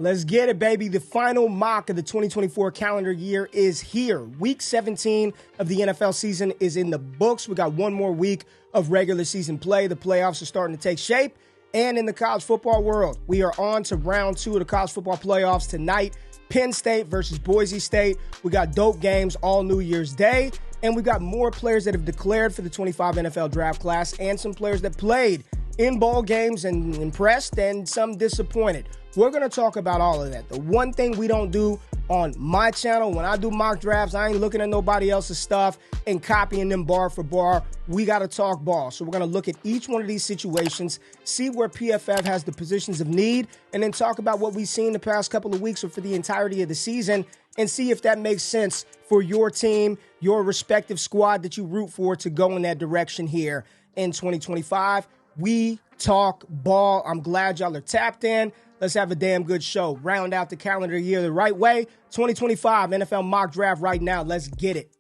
Let's get it, baby. The final mock of the 2024 calendar year is here. Week 17 of the NFL season is in the books. We got one more week of regular season play. The playoffs are starting to take shape. And in the college football world, we are on to round 2 of the college football playoffs tonight. Penn State versus Boise State. We got dope games all New Year's Day. And we got more players that have declared for the 25 NFL draft class and some players that played in ball games and impressed and some disappointed. We're going to talk about all of that. The one thing we don't do on my channel, when I do mock drafts, I ain't looking at nobody else's stuff and copying them bar for bar. We got to talk ball. So we're going to look at each one of these situations, see where PFF has the positions of need, and then talk about what we've seen the past couple of weeks or for the entirety of the season and see if that makes sense for your team, your respective squad that you root for to go in that direction here in 2025. We talk ball. I'm glad y'all are tapped in. Let's have a damn good show. Round out the calendar year the right way. 2025 NFL mock draft right now. Let's get it.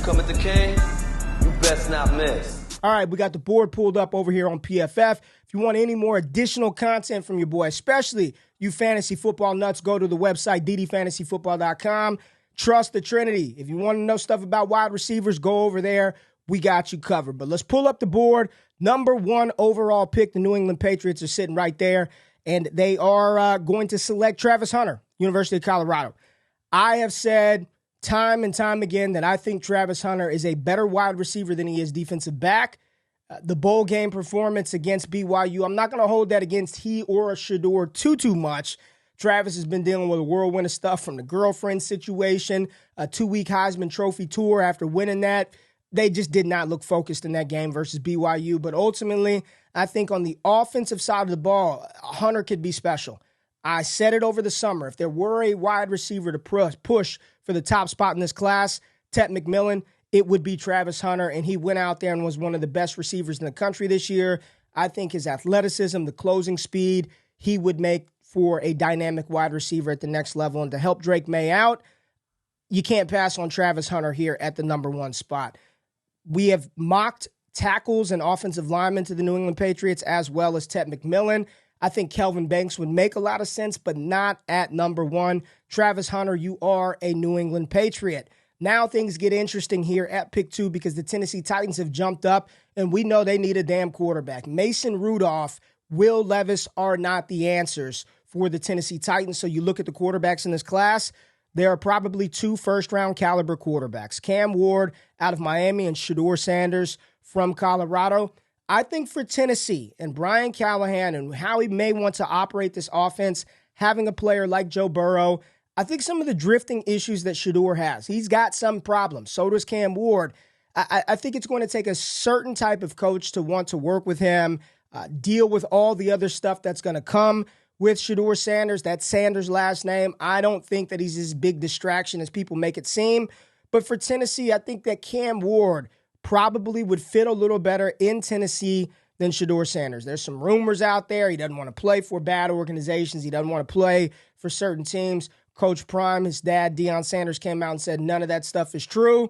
Come at the king, you best not miss. All right, we got the board pulled up over here on PFF. If you want any more additional content from your boy, especially you fantasy football nuts, go to the website, ddfantasyfootball.com. Trust the Trinity. If you want to know stuff about wide receivers, go over there. We got you covered. But let's pull up the board. Number 1 overall pick, the New England Patriots are sitting right there, and they are going to select Travis Hunter, University of Colorado. I have said time and time again that I think Travis Hunter is a better wide receiver than he is defensive back. The bowl game performance against BYU, I'm not going to hold that against he or a Shedeur too much. Travis has been dealing with a whirlwind of stuff from the girlfriend situation, a 2-week Heisman Trophy tour after winning that. They just did not look focused in that game versus BYU. But ultimately, I think on the offensive side of the ball, Hunter could be special. I said it over the summer. If there were a wide receiver to push for the top spot in this class, McMillan, it would be Travis Hunter. And he went out there and was one of the best receivers in the country this year. I think his athleticism, the closing speed, he would make for a dynamic wide receiver at the next level. And to help Drake May out, you can't pass on Travis Hunter here at the number 1 spot. We have mocked tackles and offensive linemen to the New England Patriots as well as McMillan. I think Kelvin Banks would make a lot of sense, but not at number 1. Travis Hunter, you are a New England Patriot. Now things get interesting here at pick 2 because the Tennessee Titans have jumped up, and we know they need a damn quarterback. Mason Rudolph, Will Levis are not the answers for the Tennessee Titans. So you look at the quarterbacks in this class, there are probably 2 first-round caliber quarterbacks, Cam Ward out of Miami and Shedeur Sanders from Colorado. I think for Tennessee and Brian Callahan and how he may want to operate this offense, having a player like Joe Burrow, I think some of the drifting issues that Shedeur has, he's got some problems. So does Cam Ward. I think it's going to take a certain type of coach to want to work with him, deal with all the other stuff that's going to come with Shedeur Sanders. That's Sanders' last name. I don't think that he's as big distraction as people make it seem. But for Tennessee, I think that Cam Ward probably would fit a little better in Tennessee than Shedeur Sanders. There's some rumors out there. He doesn't want to play for bad organizations. He doesn't want to play for certain teams. Coach Prime, his dad, Deion Sanders, came out and said none of that stuff is true.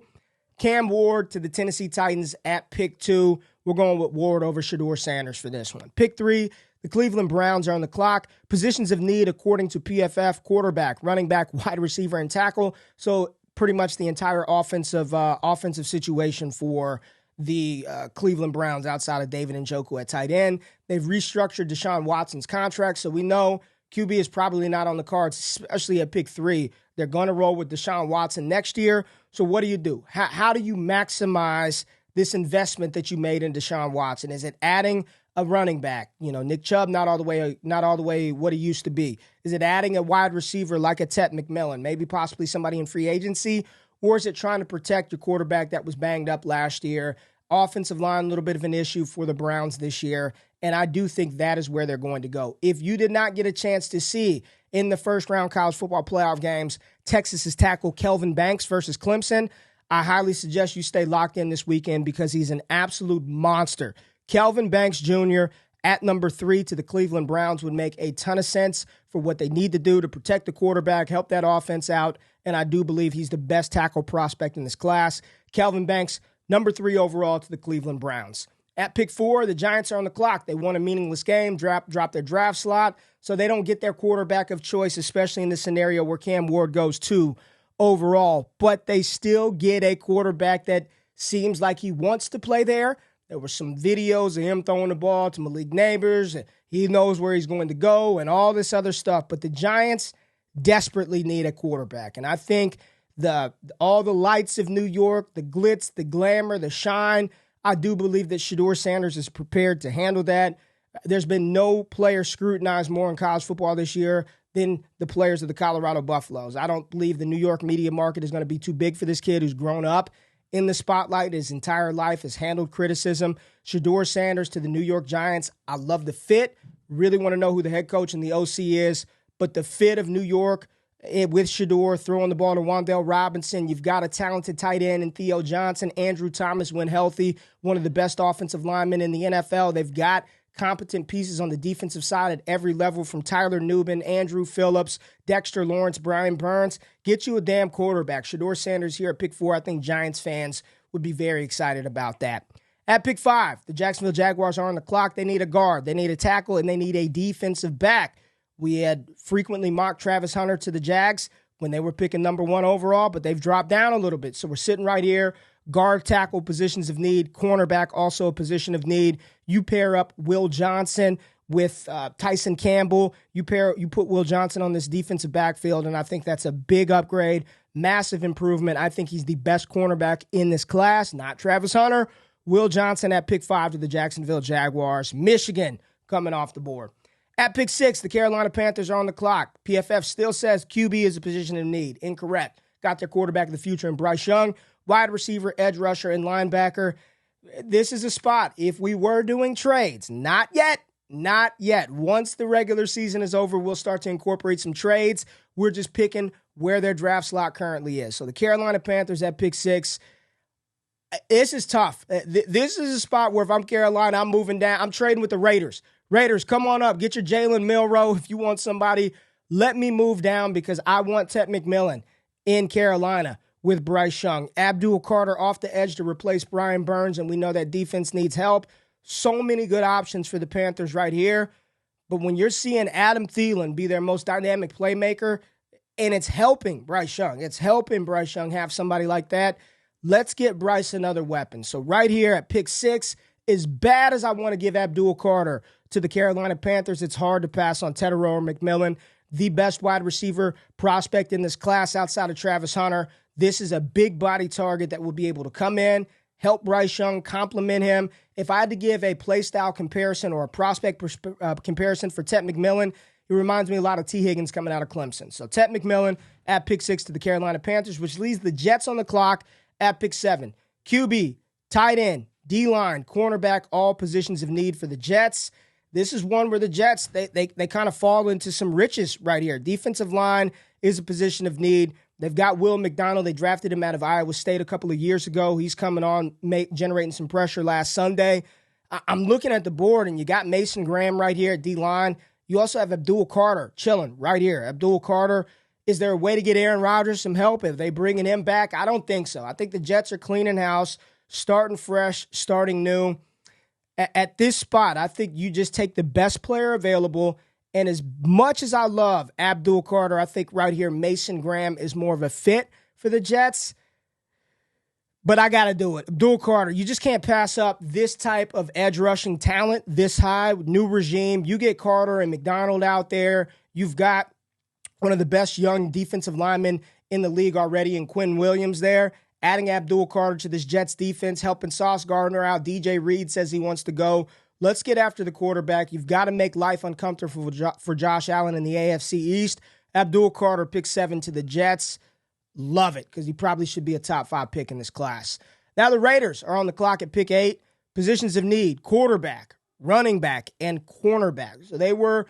Cam Ward to the Tennessee Titans at pick 2. We're going with Ward over Shedeur Sanders for this one. Pick 3. The Cleveland Browns are on the clock. Positions of need, according to PFF, quarterback, running back, wide receiver, and tackle. So pretty much the entire offensive situation for the Cleveland Browns outside of David Njoku at tight end. They've restructured Deshaun Watson's contract, so we know QB is probably not on the cards, especially at pick 3. They're going to roll with Deshaun Watson next year. So what do? How do you maximize this investment that you made in Deshaun Watson? Is it adding a running back? Nick Chubb, not all the way what he used to be. Is it adding a wide receiver like a McMillan, maybe possibly somebody in free agency? Or is it trying to protect your quarterback that was banged up last year? Offensive line, a little bit of an issue for the Browns this year. And I do think that is where they're going to go. If you did not get a chance to see in the first round college football playoff games, Texas's tackle Kelvin Banks versus Clemson, I highly suggest you stay locked in this weekend because he's an absolute monster. Kelvin Banks Jr. at number 3 to the Cleveland Browns would make a ton of sense for what they need to do to protect the quarterback, help that offense out, and I do believe he's the best tackle prospect in this class. Kelvin Banks, number 3 overall to the Cleveland Browns. At pick 4, the Giants are on the clock. They won a meaningless game, drop their draft slot, so they don't get their quarterback of choice, especially in the scenario where Cam Ward goes 2 overall. But they still get a quarterback that seems like he wants to play there. There were some videos of him throwing the ball to Malik Neighbors. He knows where he's going to go and all this other stuff. But the Giants desperately need a quarterback. And I think all the lights of New York, the glitz, the glamour, the shine, I do believe that Shedeur Sanders is prepared to handle that. There's been no player scrutinized more in college football this year than the players of the Colorado Buffaloes. I don't believe the New York media market is going to be too big for this kid who's grown up in the spotlight his entire life, has handled criticism. Shedeur Sanders to the New York Giants. I love the fit. Really want to know who the head coach and the OC is. But the fit of New York with Shedeur throwing the ball to Wan'Dale Robinson. You've got a talented tight end in Theo Johnson. Andrew Thomas, when healthy, one of the best offensive linemen in the NFL. They've got competent pieces on the defensive side at every level, from Tyler Nubin, Andrew Phillips, Dexter Lawrence, Brian Burns. Get you a damn quarterback. Shedeur Sanders here at pick 4. I think Giants fans would be very excited about that. At pick 5, the Jacksonville Jaguars are on the clock. They need a guard, they need a tackle, and they need a defensive back. We had frequently mocked Travis Hunter to the Jags when they were picking number 1 overall, but they've dropped down a little bit. So we're sitting right here. Guard, tackle, positions of need. Cornerback, also a position of need. You pair up Will Johnson with Tyson Campbell. You put Will Johnson on this defensive backfield, and I think that's a big upgrade, massive improvement. I think he's the best cornerback in this class, not Travis Hunter. Will Johnson at pick 5 to the Jacksonville Jaguars. Michigan coming off the board. At pick 6, the Carolina Panthers are on the clock. PFF still says QB is a position of need. Incorrect. Got their quarterback of the future in Bryce Young. Wide receiver, edge rusher, and linebacker. This is a spot. If we were doing trades, not yet. Once the regular season is over, we'll start to incorporate some trades. We're just picking where their draft slot currently is. So the Carolina Panthers at pick 6. This is tough. This is a spot where if I'm Carolina, I'm moving down. I'm trading with the Raiders. Raiders, come on up. Get your Jalen Milroe. If you want somebody, let me move down because I want Ted McMillan in Carolina with Bryce Young. Abdul Carter off the edge to replace Brian Burns, and we know that defense needs help. So many good options for the Panthers right here. But when you're seeing Adam Thielen be their most dynamic playmaker, and it's helping Bryce Young have somebody like that, let's get Bryce another weapon. So right here at pick 6, as bad as I want to give Abdul Carter to the Carolina Panthers, it's hard to pass on Tetairoa McMillan, the best wide receiver prospect in this class outside of Travis Hunter. This is a big body target that will be able to come in, help Bryce Young, complement him. If I had to give a play style comparison or a prospect comparison for Ted McMillan, it reminds me a lot of T. Higgins coming out of Clemson. So Ted McMillan at pick 6 to the Carolina Panthers, which leaves the Jets on the clock at pick 7. QB, tight end, D-line, cornerback, all positions of need for the Jets. This is one where the Jets, they kind of fall into some riches right here. Defensive line is a position of need. They've got Will McDonald. They drafted him out of Iowa State a couple of years ago. He's coming on, generating some pressure last Sunday. I'm looking at the board, and you got Mason Graham right here at D-line. You also have Abdul Carter chilling right here. Abdul Carter, is there a way to get Aaron Rodgers some help? If they bringing him back? I don't think so. I think the Jets are cleaning house, starting fresh, starting new. At this spot, I think you just take the best player available. And as much as I love Abdul Carter, I think right here Mason Graham is more of a fit for the Jets. But I got to do it. Abdul Carter, you just can't pass up this type of edge rushing talent this high, new regime. You get Carter and McDonald out there. You've got one of the best young defensive linemen in the league already in Quinn Williams there. Adding Abdul Carter to this Jets defense, helping Sauce Gardner out. DJ Reed says he wants to go. Let's get after the quarterback. You've got to make life uncomfortable for Josh Allen in the AFC East. Abdul Carter, pick 7 to the Jets. Love it, because he probably should be a top 5 pick in this class. Now the Raiders are on the clock at pick 8. Positions of need, quarterback, running back, and cornerback. So they were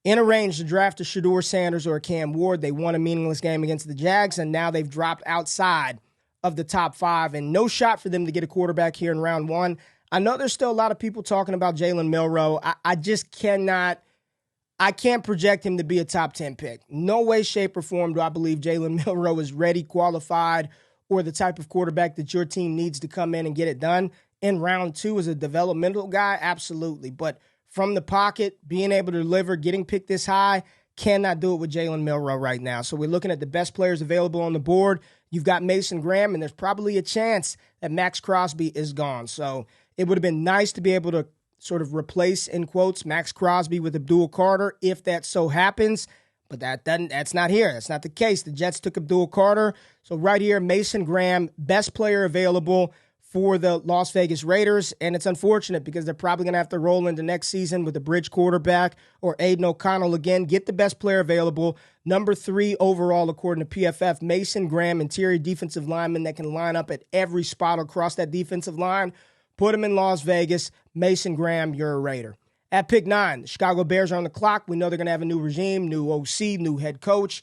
in a range to draft a Shedeur Sanders or a Cam Ward. They won a meaningless game against the Jags, and now they've dropped outside of the top 5, and no shot for them to get a quarterback here in round 1. I know there's still a lot of people talking about Jalen Milroe. I just cannot – I can't project him to be a top 10 pick. No way, shape, or form do I believe Jalen Milroe is ready, qualified, or the type of quarterback that your team needs to come in and get it done. in round 2 as a developmental guy? Absolutely. But from the pocket, being able to deliver, getting picked this high, cannot do it with Jalen Milroe right now. So we're looking at the best players available on the board. You've got Mason Graham, and there's probably a chance that Max Crosby is gone. So it would have been nice to be able to sort of replace, in quotes, Max Crosby with Abdul Carter if that so happens. But that's not here. That's not the case. The Jets took Abdul Carter. So right here, Mason Graham, best player available for the Las Vegas Raiders. And it's unfortunate because they're probably going to have to roll into next season with a bridge quarterback or Aiden O'Connell again. Get the best player available. Number 3 overall, according to PFF, Mason Graham, interior defensive lineman that can line up at every spot across that defensive line. Put him in Las Vegas. Mason Graham, you're a Raider. At pick 9, the Chicago Bears are on the clock. We know they're going to have a new regime, new OC, new head coach.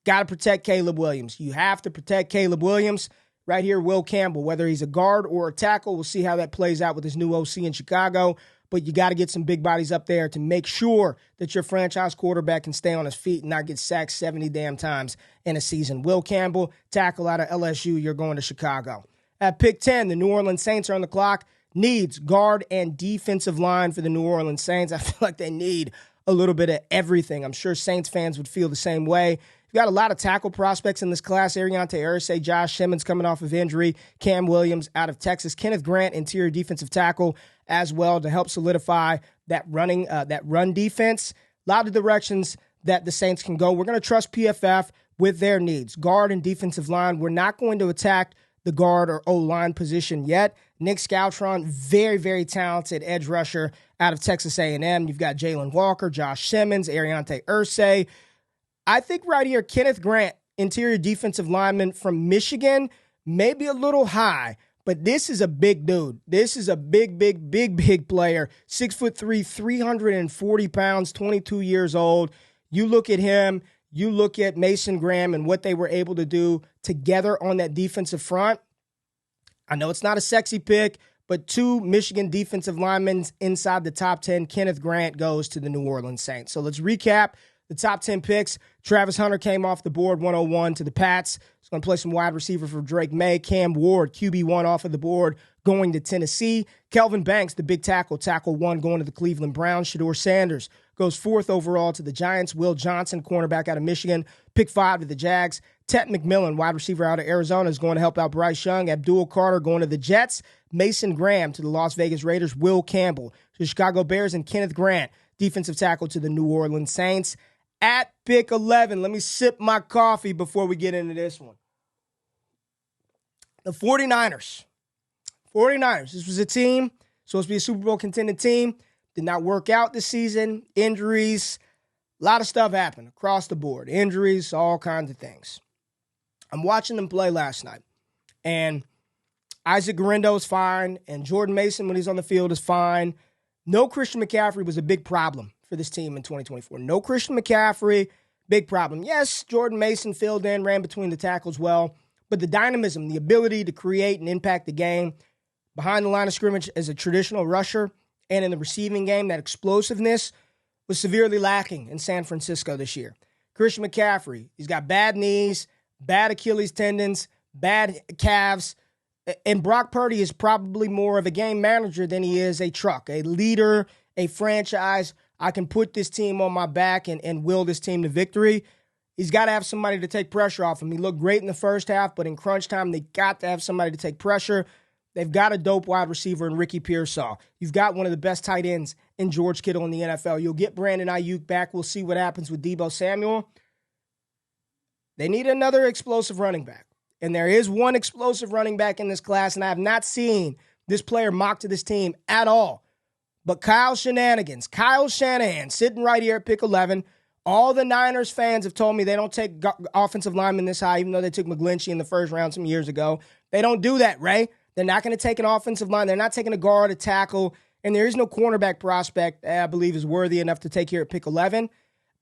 Got to protect Kaleb Williams. You have to protect Kaleb Williams. Right here, Will Campbell, whether he's a guard or a tackle, we'll see how that plays out with his new OC in Chicago. But you got to get some big bodies up there to make sure that your franchise quarterback can stay on his feet and not get sacked 70 damn times in a season. Will Campbell, tackle out of LSU, you're going to Chicago. At pick 10, the New Orleans Saints are on the clock. Needs guard and defensive line for the New Orleans Saints. I feel like they need a little bit of everything. I'm sure Saints fans would feel the same way. You've got a lot of tackle prospects in this class. Ariante Irsay, Josh Simmons coming off of injury, Cam Williams out of Texas, Kenneth Grant, interior defensive tackle as well to help solidify that run defense. A lot of directions that the Saints can go. We're going to trust PFF with their needs. Guard and defensive line. We're not going to attack the guard or O-line position yet. Nick Scoutron, very, very talented edge rusher out of Texas A&M. You've got Jalen Walker, Josh Simmons, Ariante Irsay. I think right here, Kenneth Grant, interior defensive lineman from Michigan, maybe a little high, but this is a big dude. This is a big player. 6'3", 340 pounds, 22 years old. You look at him, you look at Mason Graham and what they were able to do together on that defensive front. I know it's not a sexy pick, but 2 Michigan defensive linemen inside the top 10. Kenneth Grant goes to the New Orleans Saints. So let's recap the top 10 picks. Travis Hunter came off the board, 101 to the Pats. He's going to play some wide receiver for Drake May. Cam Ward, QB1 off of the board, going to Tennessee. Kelvin Banks, the big tackle 1, going to the Cleveland Browns. Shedeur Sanders goes 4th overall to the Giants. Will Johnson, cornerback out of Michigan, pick 5 to the Jags. Tet McMillan, wide receiver out of Arizona, is going to help out Bryce Young. Abdul Carter going to the Jets. Mason Graham to the Las Vegas Raiders. Will Campbell to the Chicago Bears. And Kenneth Grant, defensive tackle to the New Orleans Saints. At pick 11, let me sip my coffee before we get into this one. The 49ers. This was a team, supposed to be a Super Bowl contending team. Did not work out this season. Injuries. A lot of stuff happened across the board. Injuries, all kinds of things. I'm watching them play last night. And Isaac Guerrero is fine. And Jordan Mason, when he's on the field, is fine. No Christian McCaffrey was a big problem for this team in 2024. No Christian McCaffrey, big problem. Yes, Jordan Mason filled in, ran between the tackles well. But the dynamism, the ability to create and impact the game behind the line of scrimmage as a traditional rusher and in the receiving game, that explosiveness was severely lacking in San Francisco this year. Christian McCaffrey, he's got bad knees, bad Achilles tendons, bad calves, and Brock Purdy is probably more of a game manager than he is a truck, a leader, a franchise. I can put this team on my back and will this team to victory. He's got to have somebody to take pressure off him. He looked great in the first half, but in crunch time, they got to have somebody to take pressure. They've got a dope wide receiver in Ricky Pearsall. You've got one of the best tight ends in George Kittle in the NFL. You'll get Brandon Ayuk back. We'll see what happens with Deebo Samuel. They need another explosive running back. And there is one explosive running back in this class, and I have not seen this player mocked to this team at all. But Kyle Shanahan, sitting right here at pick 11. All the Niners fans have told me they don't take offensive linemen this high, even though they took McGlinchey in the first round some years ago. They don't do that, Ray. They're not going to take an offensive line. They're not taking a guard, a tackle, and there is no cornerback prospect that I believe is worthy enough to take here at pick 11.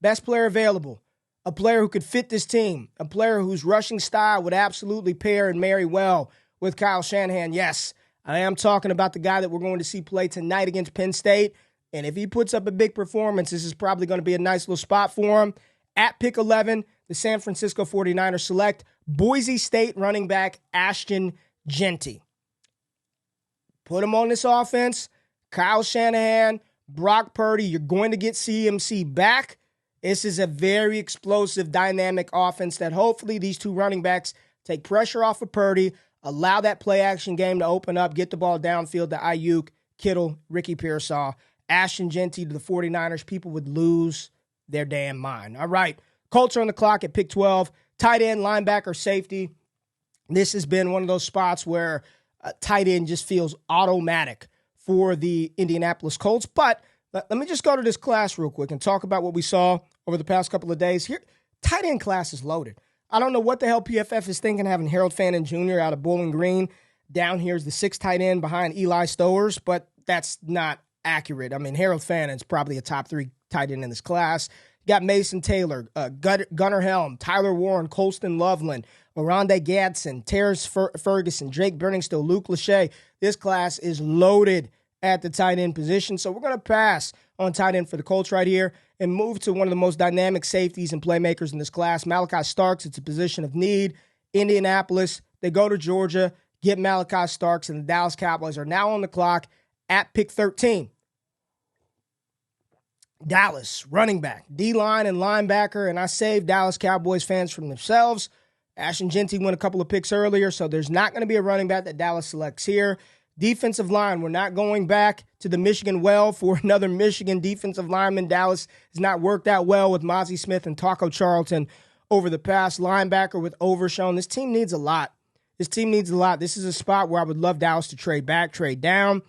Best player available, a player who could fit this team, a player whose rushing style would absolutely pair and marry well with Kyle Shanahan. Yes, I am talking about the guy that we're going to see play tonight against Penn State, and if he puts up a big performance, this is probably going to be a nice little spot for him. At pick 11, the San Francisco 49ers select Boise State running back Ashton Jeanty. Put them on this offense. Kyle Shanahan, Brock Purdy, you're going to get CMC back. This is a very explosive, dynamic offense that hopefully these two running backs take pressure off of Purdy, allow that play-action game to open up, get the ball downfield to Ayuk, Kittle, Ricky Pearsall, Ashton Jeanty to the 49ers. People would lose their damn mind. All right, Colts are on the clock at pick 12. Tight end, linebacker, safety. This has been one of those spots where tight end just feels automatic for the Indianapolis Colts. But let me just go to this class real quick and talk about what we saw over the past couple of days. Here, tight end class is loaded. I don't know what the hell PFF is thinking having Harold Fannin Jr. out of Bowling Green. Down here is the sixth tight end behind Eli Stowers, but that's not accurate. I mean, Harold Fannin's probably a top 3 tight end in this class. You got Mason Taylor, Gunnar Helm, Tyler Warren, Colston Loveland, Oronde Gadsden, Terrence Ferguson, Drake Burningstill, Luke Lachey. This class is loaded at the tight end position. So we're going to pass on tight end for the Colts right here and move to one of the most dynamic safeties and playmakers in this class, Malaki Starks. It's a position of need. Indianapolis, they go to Georgia, get Malaki Starks, and the Dallas Cowboys are now on the clock at pick 13. Dallas, running back, D-line and linebacker, and I saved Dallas Cowboys fans from themselves. Ashton Jeanty went a couple of picks earlier, so there's not going to be a running back that Dallas selects here. Defensive line, we're not going back to the Michigan well for another Michigan defensive lineman. Dallas has not worked out well with Mozzie Smith and Taco Charlton over the past. Linebacker with Overshown. This team needs a lot. This is a spot where I would love Dallas to trade back, trade down.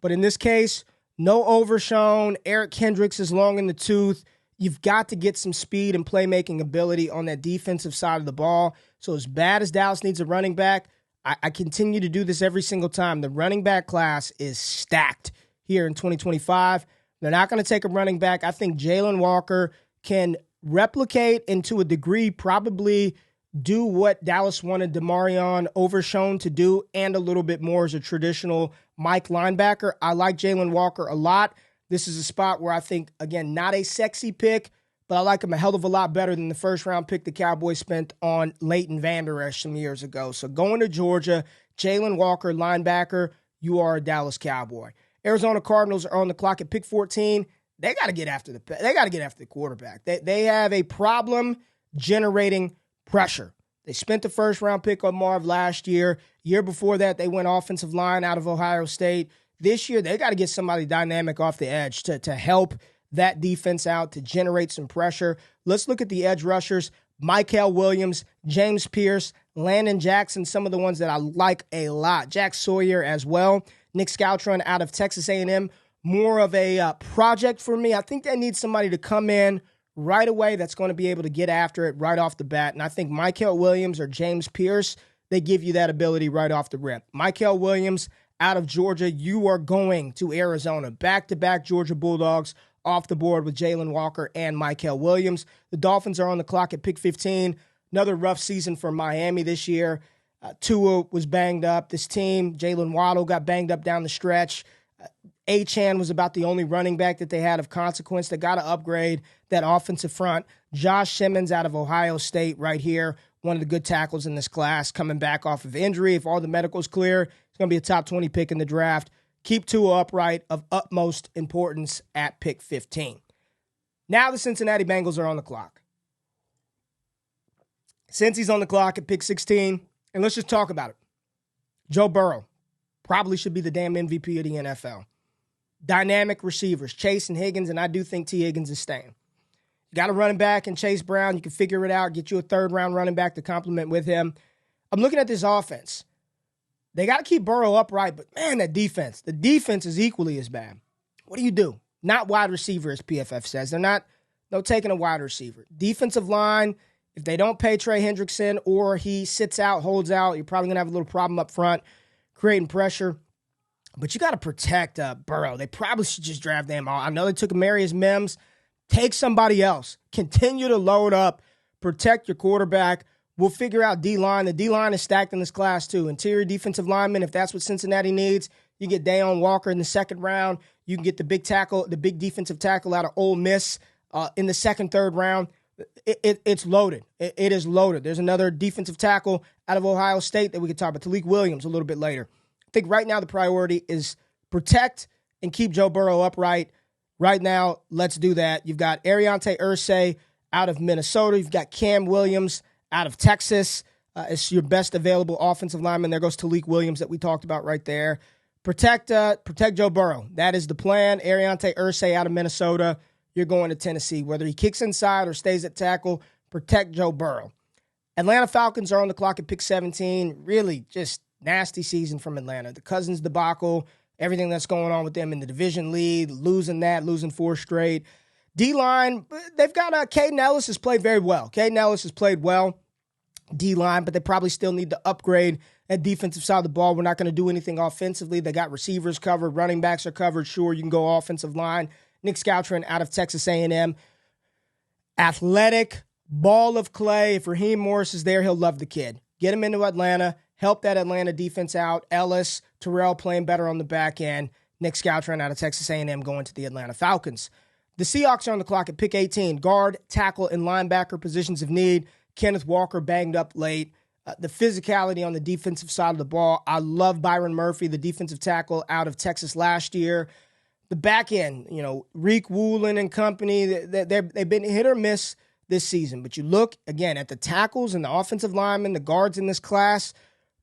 But in this case, no Overshown. Eric Kendricks is long in the tooth. You've got to get some speed and playmaking ability on that defensive side of the ball. So as bad as Dallas needs a running back, I continue to do this every single time. The running back class is stacked here in 2025. They're not going to take a running back. I think Jalen Walker can replicate and to a degree probably do what Dallas wanted Demarion Overshown to do and a little bit more as a traditional Mike linebacker. I like Jalen Walker a lot. This is a spot where I think, again, not a sexy pick, but I like him a hell of a lot better than the first-round pick the Cowboys spent on Leighton Vander Esch some years ago. So going to Georgia, Jalen Walker, linebacker, you are a Dallas Cowboy. Arizona Cardinals are on the clock at pick 14. They got to get after the quarterback. They have a problem generating pressure. They spent the first-round pick on Marv last year. Year before that, they went offensive line out of Ohio State. This year, they got to get somebody dynamic off the edge to help that defense out, to generate some pressure. Let's look at the edge rushers. Mykel Williams, James Pierce, Landon Jackson, some of the ones that I like a lot. Jack Sawyer as well. Nick Scoutron out of Texas A&M, more of a project for me. I think they need somebody to come in right away that's going to be able to get after it right off the bat. And I think Mykel Williams or James Pierce, they give you that ability right off the rip. Mykel Williams out of Georgia, you are going to Arizona. Back-to-back Georgia Bulldogs off the board with Jalen Walker and Mykel Williams. The Dolphins are on the clock at pick 15. Another rough season for Miami this year. Tua was banged up. This team, Jalen Waddle got banged up down the stretch. Achane was about the only running back that they had of consequence. They got to upgrade that offensive front. Josh Simmons out of Ohio State right here, one of the good tackles in this class, coming back off of injury. If all the medical's clear, it's going to be a top 20 pick in the draft. Keep Tua upright, of utmost importance at pick 15. Now the Cincinnati Bengals are on the clock. Cincy's on the clock at pick 16, and let's just talk about it. Joe Burrow probably should be the damn MVP of the NFL. Dynamic receivers, Chase and Higgins, and I do think T. Higgins is staying. You got a running back in Chase Brown. You can figure it out, get you a third-round running back to complement with him. I'm looking at this offense. They got to keep Burrow upright, but man, the defense is equally as bad. What do? Not wide receiver, as PFF says. They're taking a wide receiver. Defensive line, if they don't pay Trey Hendrickson or he sits out, holds out, you're probably going to have a little problem up front, creating pressure. But you got to protect Burrow. They probably should just draft them all. I know they took Amarius Mims. Take somebody else. Continue to load up. Protect your quarterback. We'll figure out D-line. The D-line is stacked in this class, too. Interior defensive lineman, if that's what Cincinnati needs. You get Dayon Walker in the second round. You can get the big defensive tackle out of Ole Miss in the second, third round. It's loaded. It is loaded. There's another defensive tackle out of Ohio State that we could talk about, Talik Williams, a little bit later. think right now the priority is protect and keep Joe Burrow upright. Right now, let's do that. You've got Ariante Irsay out of Minnesota. You've got Cam Williams out of Texas. It's your best available offensive lineman. There goes Talik Williams that we talked about right there. Protect Joe Burrow. That is the plan. Ariante Irsay out of Minnesota. You're going to Tennessee. Whether he kicks inside or stays at tackle, protect Joe Burrow. Atlanta Falcons are on the clock at pick 17. Really just nasty season from Atlanta. The Cousins debacle, everything that's going on with them in the division lead, losing 4 straight. D-line, they've got Caden Ellis has played very well. Caden Ellis has played well, D-line, but they probably still need to upgrade at defensive side of the ball. We're not going to do anything offensively. They got receivers covered. Running backs are covered. Sure, you can go offensive line. Nick Scoutron out of Texas A&M. Athletic, ball of clay. If Raheem Morris is there, he'll love the kid. Get him into Atlanta. Help that Atlanta defense out. Ellis, Terrell playing better on the back end. Nick Scoutron out of Texas A&M going to the Atlanta Falcons. The Seahawks are on the clock at pick 18. Guard, tackle, and linebacker positions of need. Kenneth Walker banged up late. The physicality on the defensive side of the ball. I love Byron Murphy, the defensive tackle out of Texas last year. The back end, Reek Woolen and company, they've been hit or miss this season. But you look, again, at the tackles and the offensive linemen, the guards in this class,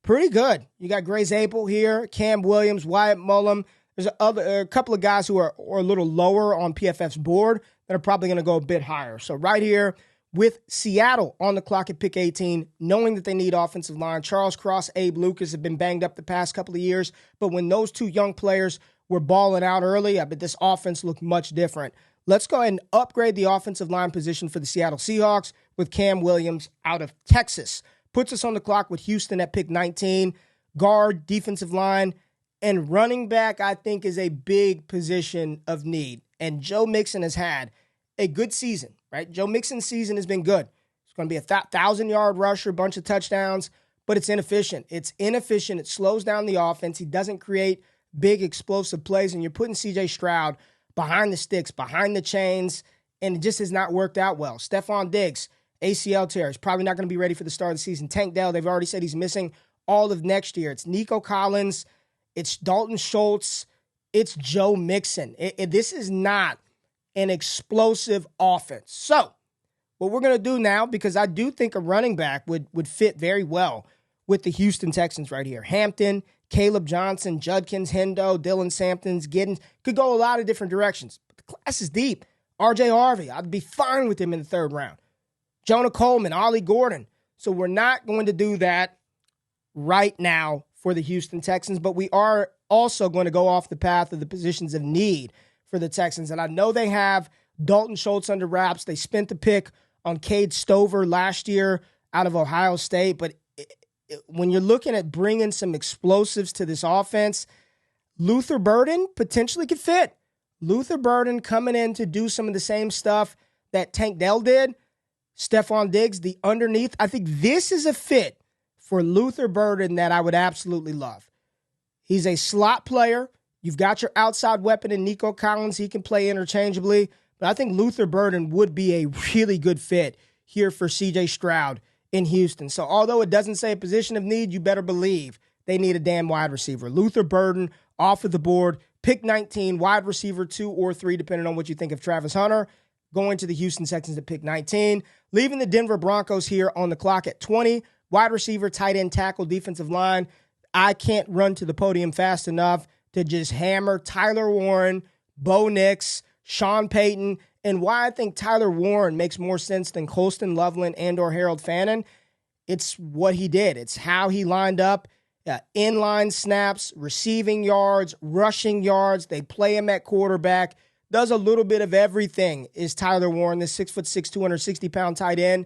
pretty good. You got Grace Apel here, Cam Williams, Wyatt Mullum. There's a couple of guys who are a little lower on PFF's board that are probably going to go a bit higher. So right here with Seattle on the clock at pick 18, knowing that they need offensive line. Charles Cross, Abe Lucas have been banged up the past couple of years, but when those two young players were balling out early, I bet this offense looked much different. Let's go ahead and upgrade the offensive line position for the Seattle Seahawks with Cam Williams out of Texas. Puts us on the clock with Houston at pick 19. Guard, defensive line, and running back, I think, is a big position of need. And Joe Mixon has had a good season, right? Joe Mixon's season has been good. It's going to be a 1,000-yard rusher, bunch of touchdowns, but it's inefficient. It slows down the offense. He doesn't create big explosive plays, and you're putting C.J. Stroud behind the sticks, behind the chains, and it just has not worked out well. Stephon Diggs, ACL tear, is probably not going to be ready for the start of the season. Tank Dell, they've already said he's missing all of next year. It's Nico Collins, it's Dalton Schultz, it's Joe Mixon. This is not an explosive offense. So what we're going to do now, because I do think a running back would fit very well with the Houston Texans right here. Hampton, Kaleb Johnson, Judkins, Hendo, Dylan Sampkins, Giddens, could go a lot of different directions. But the class is deep. R.J. Harvey, I'd be fine with him in the third round. Jonah Coleman, Ollie Gordon. So we're not going to do that right now for the Houston Texans, but we are also going to go off the path of the positions of need for the Texans. And I know they have Dalton Schultz under wraps. They spent the pick on Cade Stover last year out of Ohio State, but when you're looking at bringing some explosives to this offense, Luther Burden potentially could fit. Luther Burden coming in to do some of the same stuff that Tank Dell did. Stephon Diggs, the underneath. I think this is a fit for Luther Burden that I would absolutely love. He's a slot player. You've got your outside weapon in Nico Collins. He can play interchangeably. But I think Luther Burden would be a really good fit here for C.J. Stroud in Houston. So although it doesn't say a position of need, you better believe they need a damn wide receiver. Luther Burden off of the board. Pick 19, wide receiver 2 or 3, depending on what you think of Travis Hunter. Going to the Houston Texans at pick 19. Leaving the Denver Broncos here on the clock at 20. Wide receiver, tight end, tackle, defensive line. I can't run to the podium fast enough to just hammer Tyler Warren, Bo Nix, Sean Payton, and why I think Tyler Warren makes more sense than Colston Loveland and or Harold Fannin. It's what he did. It's how he lined up. Inline snaps, receiving yards, rushing yards. They play him at quarterback. Does a little bit of everything is Tyler Warren, this 6'6", 260-pound tight end.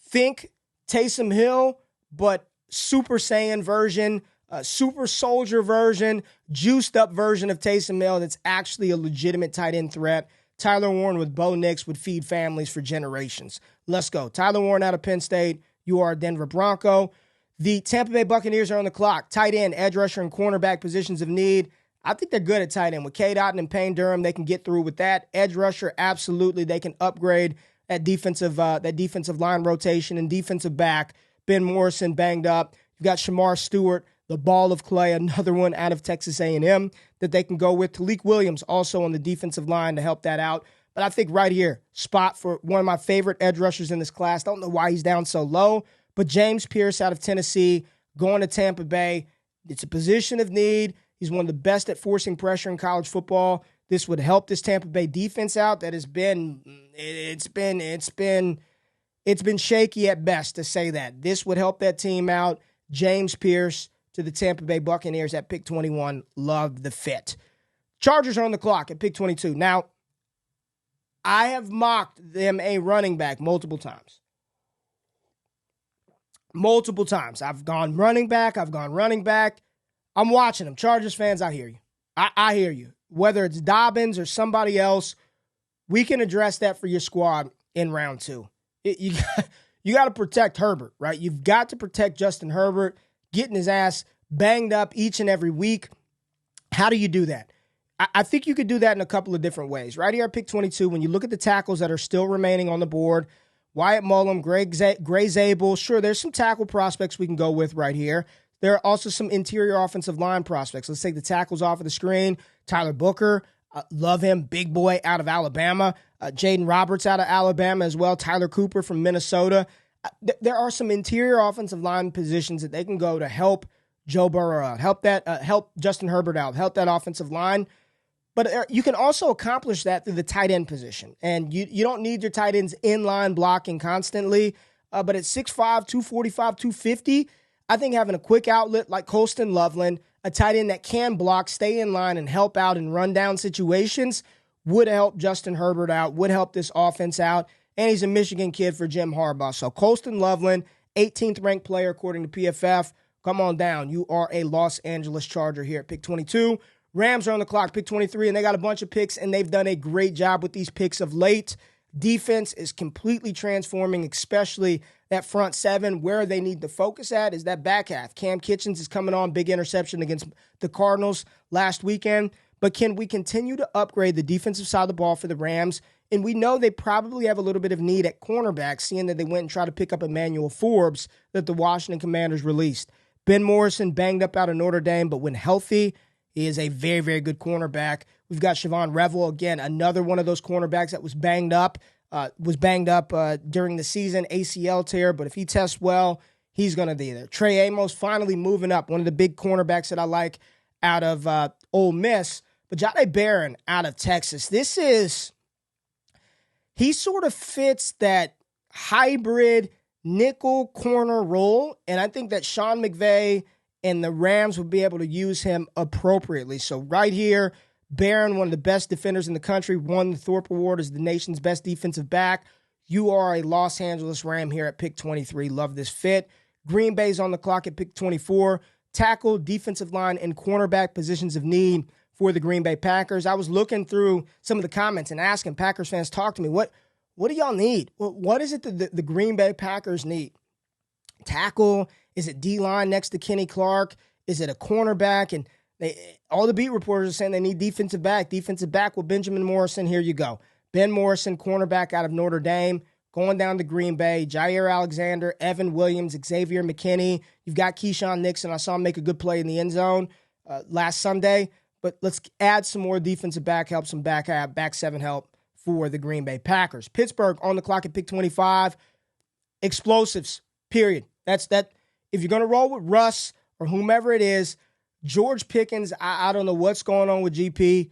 Think Taysom Hill, but Super Saiyan version, Super Soldier version, juiced up version of Taysom Hill that's actually a legitimate tight end threat. Tyler Warren with Bo Nix would feed families for generations. Let's go. Tyler Warren out of Penn State. You are a Denver Bronco. The Tampa Bay Buccaneers are on the clock. Tight end, edge rusher, and cornerback positions of need. I think they're good at tight end. With Cade Otton and Payne Durham, they can get through with that. Edge rusher, absolutely. They can upgrade that defensive line rotation and defensive back. Ben Morrison banged up. You've got Shamar Stewart, the ball of clay, another one out of Texas A&M that they can go with. Talik Williams also on the defensive line to help that out. But I think right here, spot for one of my favorite edge rushers in this class. Don't know why he's down so low, but James Pierce out of Tennessee going to Tampa Bay. It's a position of need. He's one of the best at forcing pressure in college football. This would help this Tampa Bay defense out that has been shaky at best, to say that. This would help that team out. James Pierce to the Tampa Bay Buccaneers at pick 21. Love the fit. Chargers are on the clock at pick 22. Now, I have mocked them a running back multiple times. Multiple times. I've gone running back. I'm watching them. Chargers fans, I hear you. I hear you. Whether it's Dobbins or somebody else, we can address that for your squad in round 2. You got to protect Herbert, right? You've got to protect Justin Herbert, getting his ass banged up each and every week. How do you do that? I think you could do that in a couple of different ways. Right here at pick 22, when you look at the tackles that are still remaining on the board, Wyatt Mullum, Gray Zabel, sure, there's some tackle prospects we can go with right here. There are also some interior offensive line prospects. Let's take the tackles off of the screen. Tyler Booker, love him, big boy out of Alabama. Jaden Roberts out of Alabama as well. Tyler Cooper from Minnesota. There are some interior offensive line positions that they can go to help Joe Burrow out, help Justin Herbert out, help that offensive line. But you can also accomplish that through the tight end position. And you don't need your tight ends in line blocking constantly. But at 6'5", 245, 250, I think having a quick outlet like Colston Loveland, a tight end that can block, stay in line, and help out in rundown situations would help Justin Herbert out, would help this offense out. And he's a Michigan kid for Jim Harbaugh. So Colston Loveland, 18th ranked player according to PFF. Come on down. You are a Los Angeles Charger here at pick 22. Rams are on the clock, pick 23, and they got a bunch of picks, and they've done a great job with these picks of late. Defense is completely transforming, especially that front seven. Where they need to focus at is that back half. Cam Kitchens is coming on, big interception against the Cardinals last weekend. But can we continue to upgrade the defensive side of the ball for the Rams? And we know they probably have a little bit of need at cornerback, seeing that they went and tried to pick up Emmanuel Forbes that the Washington Commanders released. Ben Morrison banged up out of Notre Dame, but when healthy, he is a very, very good cornerback. We've got Siobhan Revel, again, another one of those cornerbacks that was banged up during the season, ACL tear, but if he tests well, he's going to be there. Trey Amos finally moving up, one of the big cornerbacks that I like out of Ole Miss. But Jahdae Barron out of Texas, he sort of fits that hybrid nickel corner role, and I think that Sean McVay and the Rams would be able to use him appropriately. So right here, Barron, one of the best defenders in the country, won the Thorpe Award as the nation's best defensive back. You are a Los Angeles Ram here at pick 23. Love this fit. Green Bay's on the clock at pick 24. Tackle, defensive line, and cornerback positions of need for the Green Bay Packers. I was looking through some of the comments and asking Packers fans, talk to me, what do y'all need? What is it that the Green Bay Packers need? Tackle? Is it D-line next to Kenny Clark? Is it a cornerback? And all the beat reporters are saying they need defensive back. Defensive back with Benjamin Morrison. Here you go. Ben Morrison, cornerback out of Notre Dame, going down to Green Bay. Jair Alexander, Evan Williams, Xavier McKinney. You've got Keyshawn Nixon. I saw him make a good play in the end zone last Sunday. But let's add some more defensive back help, some back seven help for the Green Bay Packers. Pittsburgh on the clock at pick 25. Explosives, period. That's that. If you're going to roll with Russ or whomever it is, George Pickens, I don't know what's going on with GP.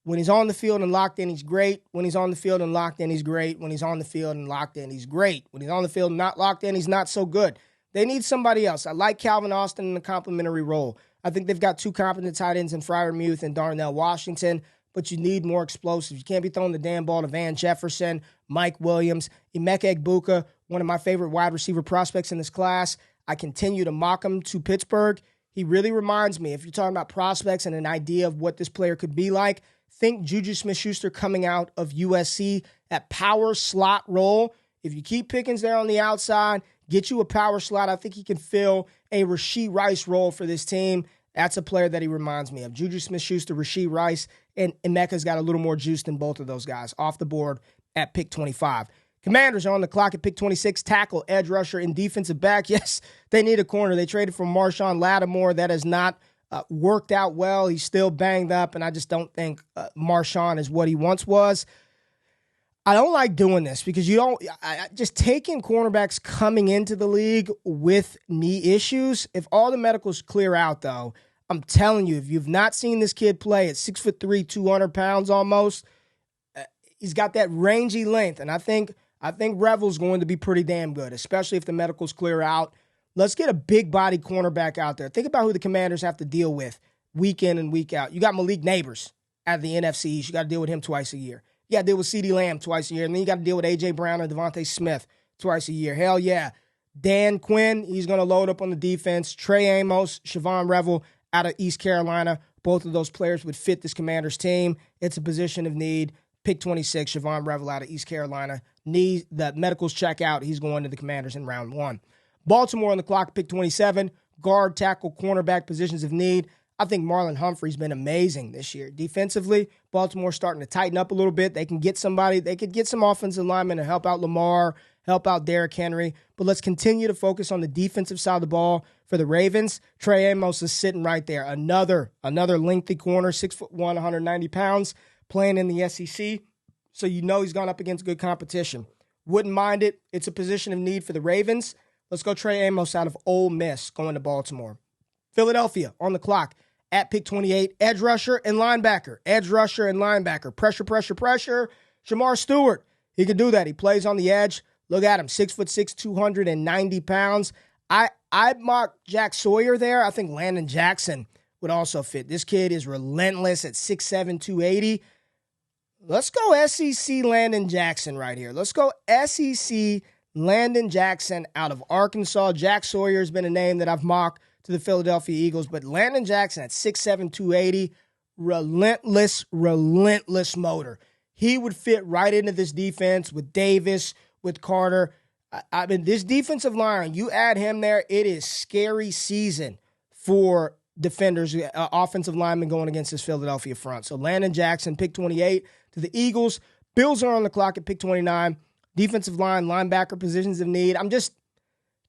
When he's on the field and locked in, he's great. When he's on the field and locked in, he's great. When he's on the field and locked in, he's great. When he's on the field and not locked in, he's not so good. They need somebody else. I like Calvin Austin in the complementary role. I think they've got two competent tight ends in Freiermuth and Darnell Washington, but you need more explosives. You can't be throwing the damn ball to Van Jefferson, Mike Williams, Emeka Egbuka, one of my favorite wide receiver prospects in this class. I continue to mock him to Pittsburgh. He really reminds me, if you're talking about prospects and an idea of what this player could be like, think Juju Smith-Schuster coming out of USC, that power slot role. If you keep Pickens there on the outside, get you a power slot, I think he can fill a Rashee Rice role for this team. That's a player that he reminds me of. Juju Smith-Schuster, Rashee Rice, and Emeka's got a little more juice than both of those guys. Off the board at pick 25. Commanders are on the clock at pick 26, tackle, edge rusher, and defensive back. Yes, they need a corner. They traded for Marshawn Lattimore. That has not worked out well. He's still banged up, and I just don't think Marshawn is what he once was. I don't like doing this because just taking cornerbacks coming into the league with knee issues. If all the medicals clear out, though, I'm telling you, if you've not seen this kid play at 6'3", 200 pounds almost, he's got that rangy length, and I think Revel's going to be pretty damn good, especially if the medicals clear out. Let's get a big body cornerback out there. Think about who the Commanders have to deal with week in and week out. You got Malik Neighbors out of the NFC East. You got to deal with him twice a year. You got to deal with CeeDee Lamb twice a year. And then you got to deal with A.J. Brown and Devontae Smith twice a year. Hell yeah. Dan Quinn, he's going to load up on the defense. Trey Amos, Siobhan Revel out of East Carolina. Both of those players would fit this Commanders team. It's a position of need. Pick 26, Siobhan Revel out of East Carolina. The medicals check out. He's going to the Commanders in round 1. Baltimore on the clock, pick 27. Guard, tackle, cornerback positions of need. I think Marlon Humphrey's been amazing this year. Defensively, Baltimore's starting to tighten up a little bit. They can get somebody. They could get some offensive linemen to help out Lamar, help out Derrick Henry. But let's continue to focus on the defensive side of the ball for the Ravens. Trey Amos is sitting right there. Another lengthy corner, 6'1", 190 pounds, playing in the SEC. So you know he's gone up against good competition. Wouldn't mind it. It's a position of need for the Ravens. Let's go Trey Amos out of Ole Miss going to Baltimore. Philadelphia on the clock at pick 28. Edge rusher and linebacker. Edge rusher and linebacker. Pressure, pressure, pressure. Shamar Stewart. He can do that. He plays on the edge. Look at him. 6'6", 290 pounds. I mock Jack Sawyer there. I think Landon Jackson would also fit. This kid is relentless at 6'7", 280. Let's go SEC Landon Jackson right here. Let's go SEC Landon Jackson out of Arkansas. Jack Sawyer has been a name that I've mocked to the Philadelphia Eagles, but Landon Jackson at 6'7", 280, relentless motor. He would fit right into this defense with Davis, with Carter. I mean, this defensive line, you add him there, it is scary season for defenders, offensive linemen going against this Philadelphia front. So Landon Jackson, pick 28 to the Eagles. Bills are on the clock at pick 29. Defensive line, linebacker positions of need.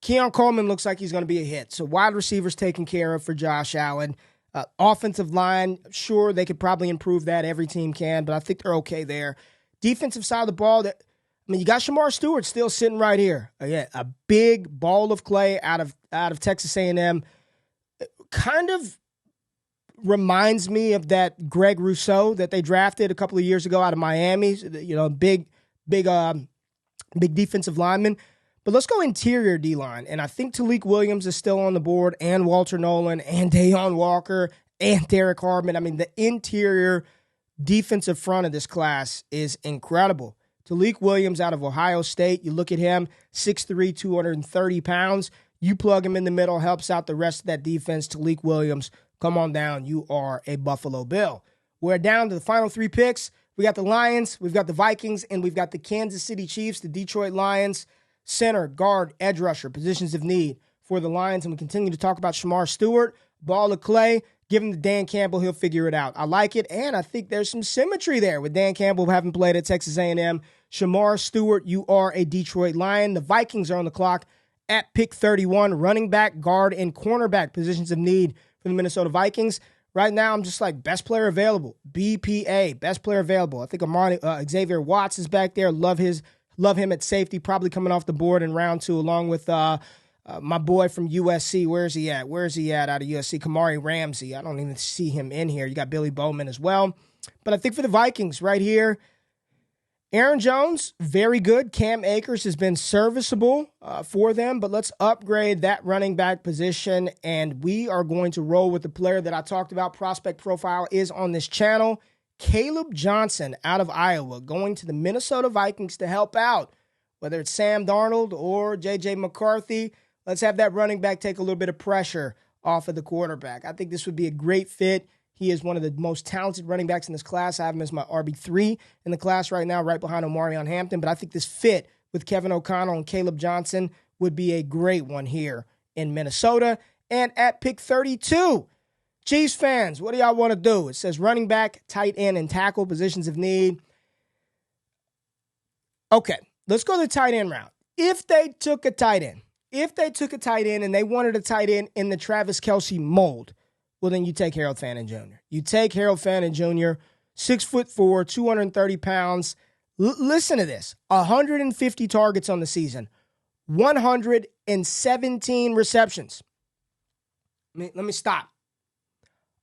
Keon Coleman looks like he's going to be a hit. So wide receivers taken care of for Josh Allen. Offensive line, sure, they could probably improve that. Every team can, but I think they're okay there. Defensive side of the ball, you got Shamar Stewart still sitting right here. Again, a big ball of clay out of Texas A&M. Kind of reminds me of that Greg Rousseau that they drafted a couple of years ago out of Miami. Big defensive lineman. But let's go interior D-line. And I think Talik Williams is still on the board, and Walter Nolan, and Dayon Walker, and Derek Hardman. I mean, the interior defensive front of this class is incredible. Talik Williams out of Ohio State. You look at him, 6'3", 230 pounds. You plug him in the middle, helps out the rest of that defense. Talik Williams, come on down. You are a Buffalo Bill. We're down to the final 3 picks. We got the Lions, we've got the Vikings, and we've got the Kansas City Chiefs, the Detroit Lions. Center, guard, edge rusher, positions of need for the Lions. And we continue to talk about Shamar Stewart, ball of clay. Give him to Dan Campbell. He'll figure it out. I like it, and I think there's some symmetry there with Dan Campbell having played at Texas A&M. Shamar Stewart, you are a Detroit Lion. The Vikings are on the clock at pick 31. Running back, guard, and cornerback positions of need for the Minnesota Vikings. Right now, I'm just like best player available. BPA, best player available. I think Xavier Watts is back there. Love him at safety, probably coming off the board in round 2, along with my boy from USC. Where is he at out of USC? Kamari Ramsey. I don't even see him in here. You got Billy Bowman as well. But I think for the Vikings right here, Aaron Jones, very good. Cam Akers has been serviceable for them, but let's upgrade that running back position, and we are going to roll with the player that I talked about. Prospect profile is on this channel. Kaleb Johnson out of Iowa going to the Minnesota Vikings to help out, whether it's Sam Darnold or J.J. McCarthy. Let's have that running back take a little bit of pressure off of the quarterback. I think this would be a great fit. He is one of the most talented running backs in this class. I have him as my RB3 in the class right now, right behind Omarion Hampton. But I think this fit with Kevin O'Connell and Kaleb Johnson would be a great one here in Minnesota. And at pick 32, Chiefs fans, what do y'all want to do? It says running back, tight end, and tackle positions of need. Okay, let's go the tight end route. If they took a tight end and they wanted a tight end in the Travis Kelce mold, well, then you take Harold Fannin Jr. You take Harold Fannin Jr., 6'4", 230 pounds. Listen to this. 150 targets on the season. 117 receptions. Let me stop.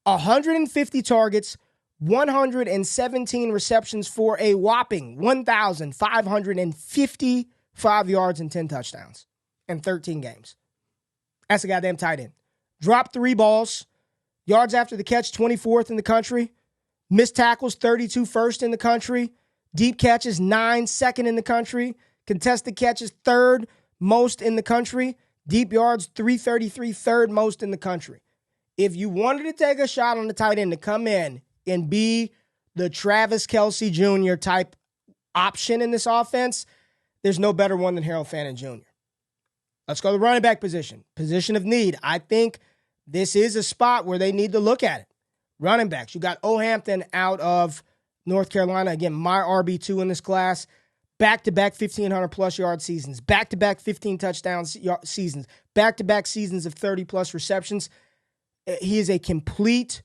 150 targets, 117 receptions for a whopping 1,555 yards and 10 touchdowns in 13 games. That's a goddamn tight end. Dropped 3 balls. Yards after the catch, 24th in the country. Missed tackles, 32 first in the country. Deep catches, 9 second in the country. Contested catches, 3rd most in the country. Deep yards, 333, 3rd most in the country. If you wanted to take a shot on the tight end to come in and be the Travis Kelce Jr. type option in this offense, there's no better one than Harold Fannin Jr. Let's go to the running back position. Position of need. I think this is a spot where they need to look at it. Running backs. You got O'Hampton out of North Carolina. Again, my RB2 in this class. Back-to-back 1,500-plus yard seasons. Back-to-back 15 touchdowns seasons. Back-to-back seasons of 30-plus receptions. He is a complete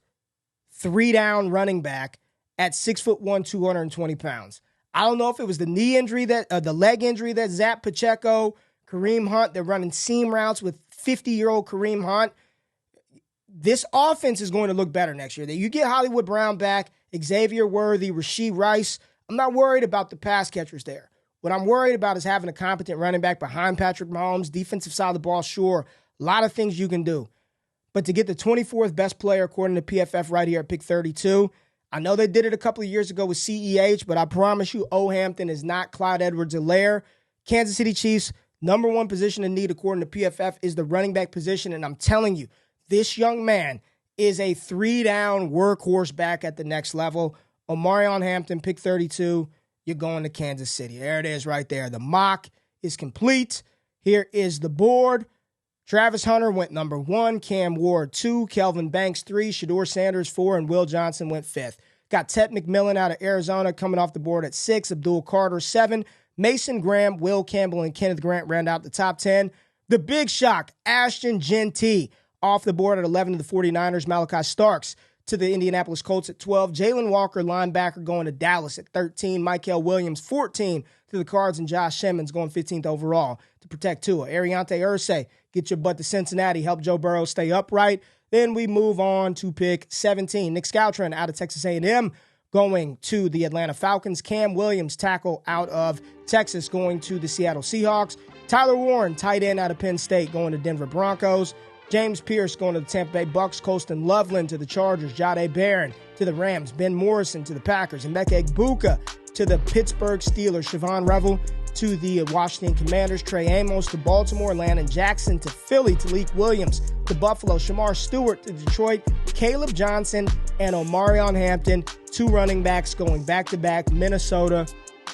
3-down running back at 6'1", 220 pounds. I don't know if it was the knee injury, the leg injury that zapped Pacheco, Kareem Hunt. They're running seam routes with 50-year-old Kareem Hunt. This offense is going to look better next year. That you get Hollywood Brown back, Xavier Worthy, Rashee Rice. I'm not worried about the pass catchers there. What I'm worried about is having a competent running back behind Patrick Mahomes, defensive side of the ball, sure. A lot of things you can do. But to get the 24th best player according to PFF right here at pick 32, I know they did it a couple of years ago with CEH, but I promise you O'Hampton is not Clyde Edwards-Helaire. Kansas City Chiefs, number one position in need according to PFF is the running back position, and I'm telling you, this young man is a 3-down workhorse back at the next level. Omarion Hampton, pick 32. You're going to Kansas City. There it is right there. The mock is complete. Here is the board. Travis Hunter went number 1. Cam Ward 2. Kelvin Banks 3. Shedeur Sanders 4. And Will Johnson went 5th. Got Tet McMillan out of Arizona coming off the board at 6. Abdul Carter 7. Mason Graham, Will Campbell, and Kenneth Grant round out the top 10. The big shock, Ashton Jeanty off the board at 11 to the 49ers. Malaki Starks to the Indianapolis Colts at 12. Jalen Walker, linebacker, going to Dallas at 13. Michael Williams, 14 to the Cards. And Josh Simmons going 15th overall to protect Tua. Ariante Irsay, get your butt to Cincinnati. Help Joe Burrow stay upright. Then we move on to pick 17. Nick Scoutron out of Texas A&M going to the Atlanta Falcons. Cam Williams, tackle out of Texas, going to the Seattle Seahawks. Tyler Warren, tight end out of Penn State, going to Denver Broncos. James Pierce going to the Tampa Bay Bucks. Colston Loveland to the Chargers. Jahdae Barron to the Rams. Ben Morrison to the Packers. And Emeka Egbuka to the Pittsburgh Steelers. Siobhan Revel to the Washington Commanders. Trey Amos to Baltimore. Landon Jackson to Philly. Talik Williams to Buffalo. Shamar Stewart to Detroit. Kaleb Johnson and Omarion Hampton. 2 running backs going back-to-back, Minnesota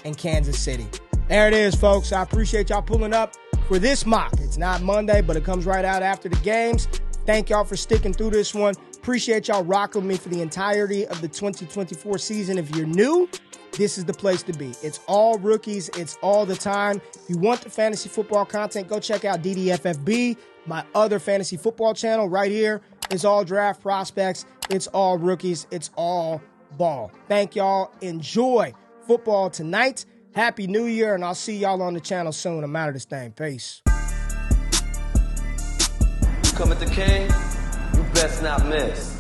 and Kansas City. There it is, folks. I appreciate y'all pulling up for this mock. It's not Monday, but it comes right out after the games. Thank y'all for sticking through this one. Appreciate y'all rocking with me for the entirety of the 2024 season. If you're new, this is the place to be. It's all rookies. It's all the time. If you want the fantasy football content, go check out DDFFB, my other fantasy football channel right here. It's all draft prospects. It's all rookies. It's all ball. Thank y'all. Enjoy football tonight. Happy New Year, and I'll see y'all on the channel soon. I'm out of this thing. Peace. You come at the king, you best not miss.